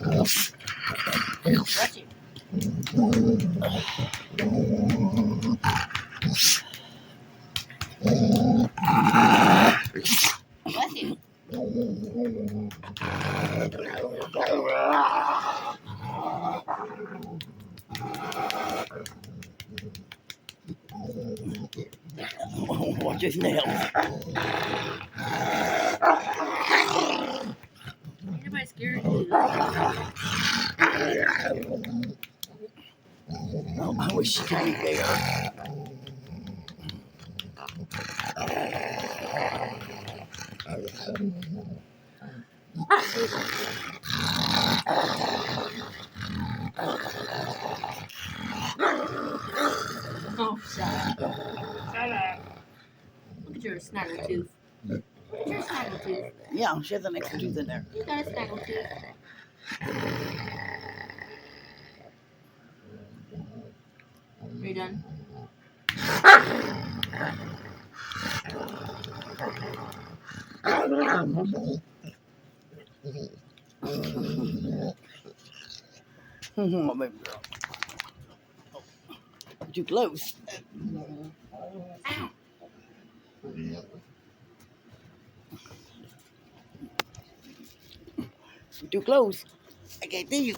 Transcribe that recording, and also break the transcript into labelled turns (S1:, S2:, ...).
S1: Bless you. Bless you.
S2: Watch his nails.
S1: Anybody scared of you?
S2: Oh, I wish she could be there.
S1: Oh, shut up. Shut up. Look at your snaggle tooth. Look at your snaggle tooth.
S2: Yeah, she has an extra tooth in there.
S1: You got a snaggle tooth. Are you done?
S2: Oh, baby girl. Too close.
S1: Ow.
S2: Too close. I can't see you.